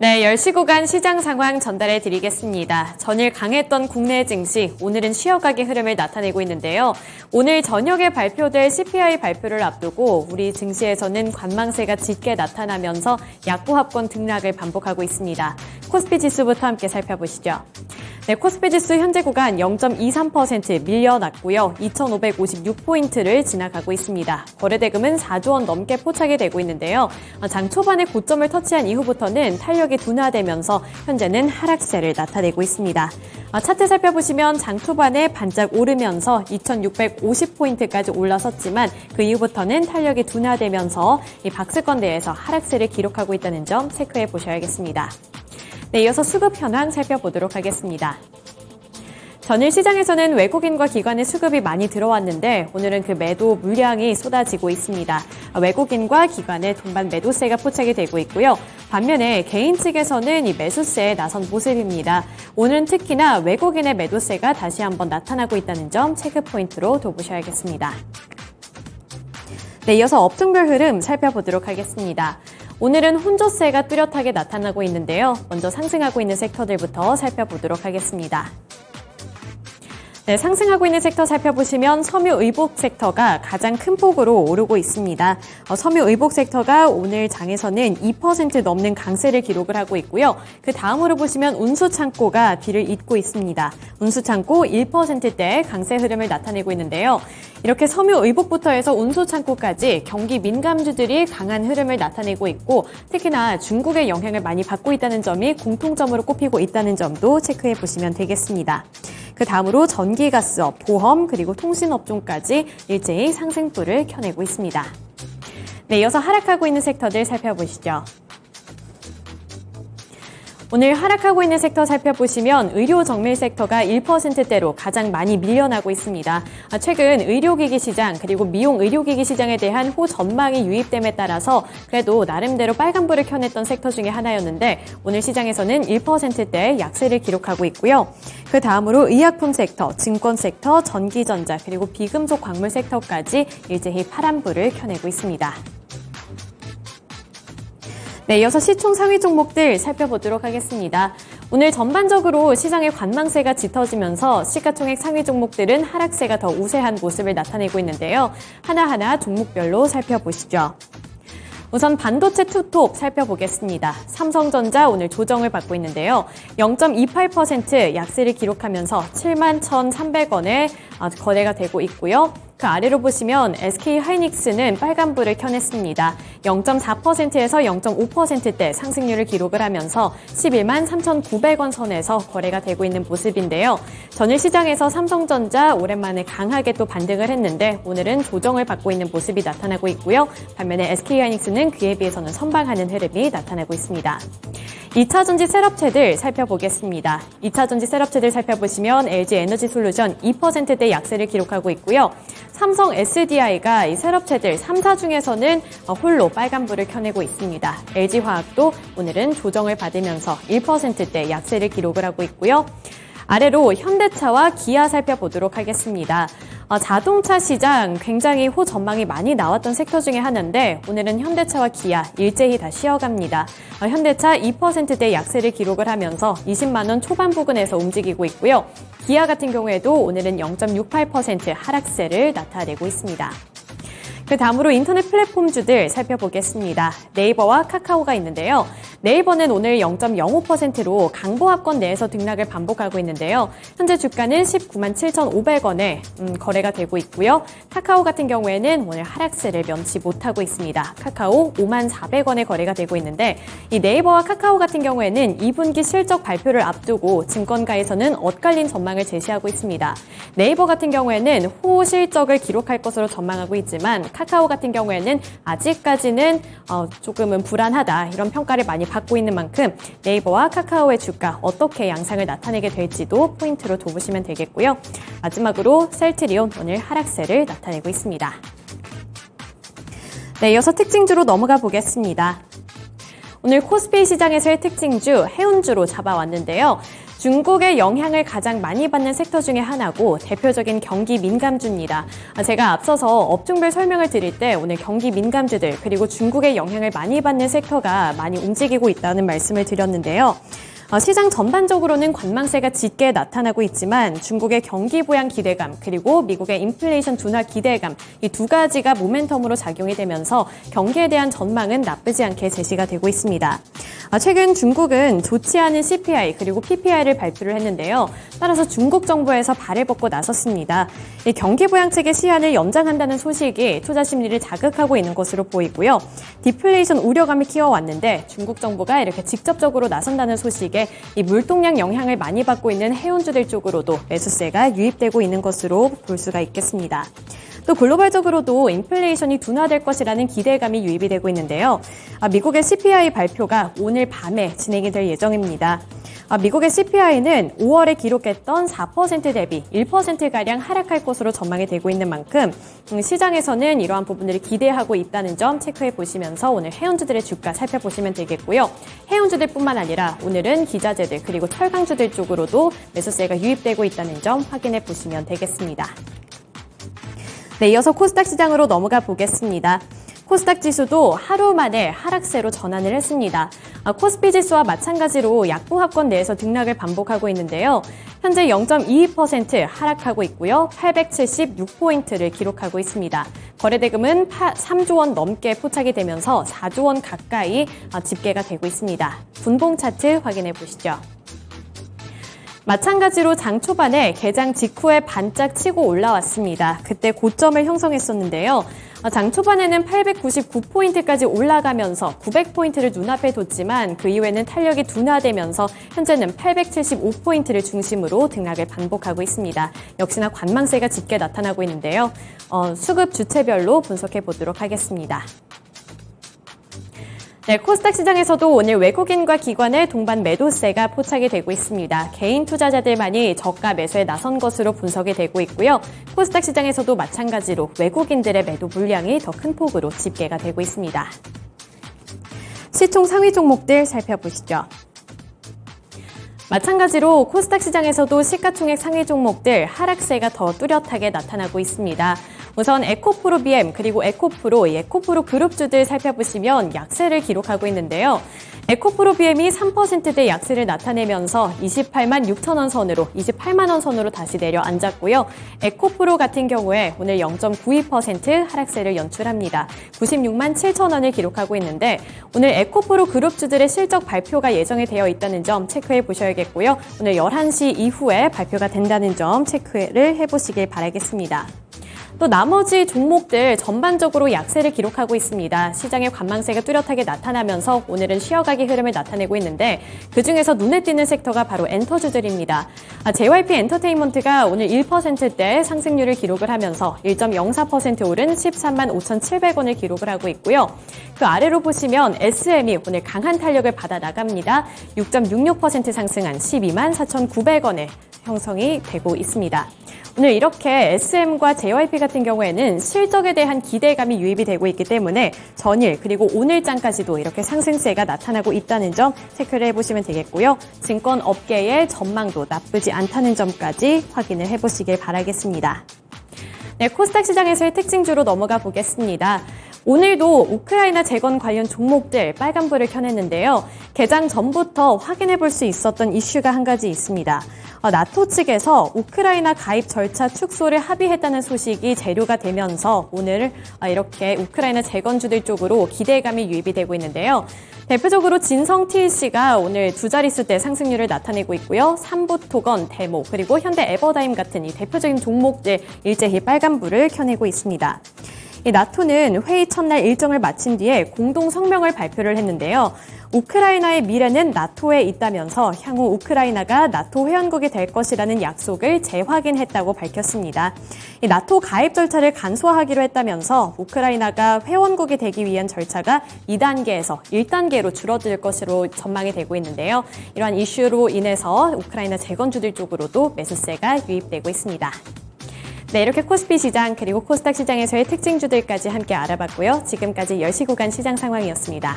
네, 10시 구간 시장 상황 전달해 드리겠습니다. 전일 강했던 국내 증시, 오늘은 쉬어가기 흐름을 나타내고 있는데요. 오늘 저녁에 발표될 CPI 발표를 앞두고 우리 증시에서는 관망세가 짙게 나타나면서 약보합권 등락을 반복하고 있습니다. 코스피 지수부터 함께 살펴보시죠. 네, 코스피 지수 현재 구간 0.23% 밀려났고요. 2,556포인트를 지나가고 있습니다. 거래대금은 4조 원 넘게 포착이 되고 있는데요. 장 초반에 고점을 터치한 이후부터는 탄력이 둔화되면서 현재는 하락세를 나타내고 있습니다. 차트 살펴보시면 장 초반에 반짝 오르면서 2,650포인트까지 올라섰지만 그 이후부터는 탄력이 둔화되면서 이 박스권대에서 하락세를 기록하고 있다는 점 체크해 보셔야겠습니다. 네, 이어서 수급 현황 살펴보도록 하겠습니다. 전일 시장에서는 외국인과 기관의 수급이 많이 들어왔는데 오늘은 그 매도 물량이 쏟아지고 있습니다. 외국인과 기관의 동반 매도세가 포착이 되고 있고요. 반면에 개인 측에서는 이 매수세에 나선 모습입니다. 오늘은 특히나 외국인의 매도세가 다시 한번 나타나고 있다는 점 체크 포인트로 둬보셔야겠습니다. 네, 이어서 업종별 흐름 살펴보도록 하겠습니다. 오늘은 혼조세가 뚜렷하게 나타나고 있는데요. 먼저 상승하고 있는 섹터들부터 살펴보도록 하겠습니다. 네, 상승하고 있는 섹터 살펴보시면 섬유의복 섹터가 가장 큰 폭으로 오르고 있습니다. 섬유의복 섹터가 오늘 장에서는 2% 넘는 강세를 기록을 하고 있고요. 그 다음으로 보시면 운수창고가 뒤를 잇고 있습니다. 운수창고 1%대 강세 흐름을 나타내고 있는데요. 이렇게 섬유의복부터 해서 운수창고까지 경기 민감주들이 강한 흐름을 나타내고 있고 특히나 중국의 영향을 많이 받고 있다는 점이 공통점으로 꼽히고 있다는 점도 체크해 보시면 되겠습니다. 그 다음으로 전기가스업, 보험, 그리고 통신업종까지 일제히 상승불을 켜내고 있습니다. 네, 이어서 하락하고 있는 섹터들 살펴보시죠. 오늘 하락하고 있는 섹터 살펴보시면 의료 정밀 섹터가 1%대로 가장 많이 밀려나고 있습니다. 최근 의료기기 시장 그리고 미용 의료기기 시장에 대한 호전망이 유입됨에 따라서 그래도 나름대로 빨간불을 켜냈던 섹터 중에 하나였는데 오늘 시장에서는 1%대 약세를 기록하고 있고요. 그 다음으로 의약품 섹터, 증권 섹터, 전기전자 그리고 비금속 광물 섹터까지 일제히 파란불을 켜내고 있습니다. 네, 이어서 시총 상위 종목들 살펴보도록 하겠습니다. 오늘 전반적으로 시장의 관망세가 짙어지면서 시가총액 상위 종목들은 하락세가 더 우세한 모습을 나타내고 있는데요. 하나하나 종목별로 살펴보시죠. 우선 반도체 투톱 살펴보겠습니다. 삼성전자 오늘 조정을 받고 있는데요. 0.28% 약세를 기록하면서 71,300원에 거래가 되고 있고요. 그 아래로 보시면 SK하이닉스는 빨간불을 켜냈습니다. 0.4%에서 0.5%대 상승률을 기록을 하면서 113,900원 선에서 거래가 되고 있는 모습인데요. 전일 시장에서 삼성전자 오랜만에 강하게 또 반등을 했는데 오늘은 조정을 받고 있는 모습이 나타나고 있고요. 반면에 SK하이닉스는 그에 비해서는 선방하는 흐름이 나타나고 있습니다. 2차전지 셋업체들 살펴보겠습니다. 2차전지 셋업체들 살펴보시면 LG에너지솔루션 2%대 약세를 기록하고 있고요. 삼성 SDI가 이 셋업체들 3사 중에서는 홀로 빨간불을 켜내고 있습니다. LG화학도 오늘은 조정을 받으면서 1%대 약세를 기록을 하고 있고요. 아래로 현대차와 기아 살펴보도록 하겠습니다. 자동차 시장 굉장히 호전망이 많이 나왔던 섹터 중에 하나인데 오늘은 현대차와 기아 일제히 다 쉬어갑니다. 현대차 2%대 약세를 기록을 하면서 20만 원 초반 부근에서 움직이고 있고요. 기아 같은 경우에도 오늘은 0.68% 하락세를 나타내고 있습니다. 그 다음으로 인터넷 플랫폼주들 살펴보겠습니다. 네이버와 카카오가 있는데요. 네이버는 오늘 0.05%로 강보합권 내에서 등락을 반복하고 있는데요. 현재 주가는 19만 7,500원에 거래가 되고 있고요. 카카오 같은 경우에는 오늘 하락세를 면치 못하고 있습니다. 카카오 5만 400원에 거래가 되고 있는데 이 네이버와 카카오 같은 경우에는 2분기 실적 발표를 앞두고 증권가에서는 엇갈린 전망을 제시하고 있습니다. 네이버 같은 경우에는 호실적을 기록할 것으로 전망하고 있지만 카카오 같은 경우에는 아직까지는 조금은 불안하다 이런 평가를 많이 받고 있는 만큼 네이버와 카카오의 주가 어떻게 양상을 나타내게 될지도 포인트로 둬보시면 되겠고요. 마지막으로 셀트리온 오늘 하락세를 나타내고 있습니다. 네, 이어서 특징주로 넘어가 보겠습니다. 오늘 코스피 시장에서의 특징주 해운주로 잡아왔는데요. 중국의 영향을 가장 많이 받는 섹터 중에 하나고 대표적인 경기 민감주입니다. 제가 앞서서 업종별 설명을 드릴 때 오늘 경기 민감주들 그리고 중국의 영향을 많이 받는 섹터가 많이 움직이고 있다는 말씀을 드렸는데요. 시장 전반적으로는 관망세가 짙게 나타나고 있지만 중국의 경기 부양 기대감 그리고 미국의 인플레이션 둔화 기대감 이 두 가지가 모멘텀으로 작용이 되면서 경기에 대한 전망은 나쁘지 않게 제시가 되고 있습니다. 최근 중국은 좋지 않은 CPI 그리고 PPI를 발표를 했는데요. 따라서 중국 정부에서 발을 뻗고 나섰습니다. 이 경기 부양책의 시한을 연장한다는 소식이 투자 심리를 자극하고 있는 것으로 보이고요. 디플레이션 우려감을 키워왔는데 중국 정부가 이렇게 직접적으로 나선다는 소식에 이 물동량 영향을 많이 받고 있는 해운주들 쪽으로도 매수세가 유입되고 있는 것으로 볼 수가 있겠습니다. 또 글로벌적으로도 인플레이션이 둔화될 것이라는 기대감이 유입이 되고 있는데요. 미국의 CPI 발표가 오늘 밤에 진행이 될 예정입니다. 미국의 CPI는 5월에 기록했던 4% 대비 1%가량 하락할 것으로 전망이 되고 있는 만큼 시장에서는 이러한 부분들을 기대하고 있다는 점 체크해 보시면서 오늘 해운주들의 주가 살펴보시면 되겠고요. 해운주들뿐만 아니라 오늘은 기자재들 그리고 철강주들 쪽으로도 매수세가 유입되고 있다는 점 확인해 보시면 되겠습니다. 네, 이어서 코스닥 시장으로 넘어가 보겠습니다. 코스닥 지수도 하루 만에 하락세로 전환을 했습니다. 코스피 지수와 마찬가지로 약보합권 내에서 등락을 반복하고 있는데요. 현재 0.22% 하락하고 있고요. 876포인트를 기록하고 있습니다. 거래대금은 3조 원 넘게 포착이 되면서 4조 원 가까이 집계가 되고 있습니다. 분봉 차트 확인해 보시죠. 마찬가지로 장 초반에 개장 직후에 반짝 치고 올라왔습니다. 그때 고점을 형성했었는데요. 장 초반에는 899포인트까지 올라가면서 900포인트를 눈앞에 뒀지만 그 이후에는 탄력이 둔화되면서 현재는 875포인트를 중심으로 등락을 반복하고 있습니다. 역시나 관망세가 짙게 나타나고 있는데요. 수급 주체별로 분석해 보도록 하겠습니다. 네, 코스닥 시장에서도 오늘 외국인과 기관의 동반 매도세가 포착이 되고 있습니다. 개인 투자자들만이 저가 매수에 나선 것으로 분석이 되고 있고요. 코스닥 시장에서도 마찬가지로 외국인들의 매도 물량이 더 큰 폭으로 집계가 되고 있습니다. 시총 상위 종목들 살펴보시죠. 마찬가지로 코스닥 시장에서도 시가총액 상위 종목들 하락세가 더 뚜렷하게 나타나고 있습니다. 우선 에코프로 BM 그리고 에코프로 그룹주들 살펴보시면 약세를 기록하고 있는데요. 에코프로 BM이 3%대 약세를 나타내면서 28만 6천 원 선으로 28만 원 선으로 다시 내려앉았고요. 에코프로 같은 경우에 오늘 0.92% 하락세를 연출합니다. 96만 7천 원을 기록하고 있는데 오늘 에코프로 그룹주들의 실적 발표가 예정이 되어 있다는 점 체크해 보셔야겠고요. 오늘 11시 이후에 발표가 된다는 점 체크를 해보시길 바라겠습니다. 또 나머지 종목들 전반적으로 약세를 기록하고 있습니다. 시장의 관망세가 뚜렷하게 나타나면서 오늘은 쉬어가기 흐름을 나타내고 있는데 그중에서 눈에 띄는 섹터가 바로 엔터주들입니다. JYP 엔터테인먼트가 오늘 1%대 상승률을 기록을 하면서 1.04% 오른 13만 5,700원을 기록을 하고 있고요. 그 아래로 보시면 SM이 오늘 강한 탄력을 받아 나갑니다. 6.66% 상승한 12만 4,900원에 형성이 되고 있습니다. 오늘 이렇게 SM과 JYP 같은 경우에는 실적에 대한 기대감이 유입이 되고 있기 때문에 전일 그리고 오늘장까지도 이렇게 상승세가 나타나고 있다는 점 체크를 해보시면 되겠고요. 증권 업계의 전망도 나쁘지 않다는 점까지 확인을 해보시길 바라겠습니다. 네, 코스닥 시장에서의 특징주로 넘어가 보겠습니다. 오늘도 우크라이나 재건 관련 종목들 빨간불을 켜냈는데요. 개장 전부터 확인해 볼 수 있었던 이슈가 한 가지 있습니다. 나토 측에서 우크라이나 가입 절차 축소를 합의했다는 소식이 재료가 되면서 오늘 이렇게 우크라이나 재건주들 쪽으로 기대감이 유입이 되고 있는데요. 대표적으로 진성 TLC가 오늘 두 자릿수대 상승률을 나타내고 있고요. 삼부토건, 데모, 그리고 현대 에버다임 같은 이 대표적인 종목들 일제히 빨간불을 켜내고 있습니다. 이 나토는 회의 첫날 일정을 마친 뒤에 공동 성명을 발표를 했는데요. 우크라이나의 미래는 나토에 있다면서 향후 우크라이나가 나토 회원국이 될 것이라는 약속을 재확인했다고 밝혔습니다. 이 나토 가입 절차를 간소화하기로 했다면서 우크라이나가 회원국이 되기 위한 절차가 2단계에서 1단계로 줄어들 것으로 전망이 되고 있는데요. 이러한 이슈로 인해서 우크라이나 재건주들 쪽으로도 매수세가 유입되고 있습니다. 네, 이렇게 코스피 시장 그리고 코스닥 시장에서의 특징주들까지 함께 알아봤고요. 지금까지 10시 구간 시장 상황이었습니다.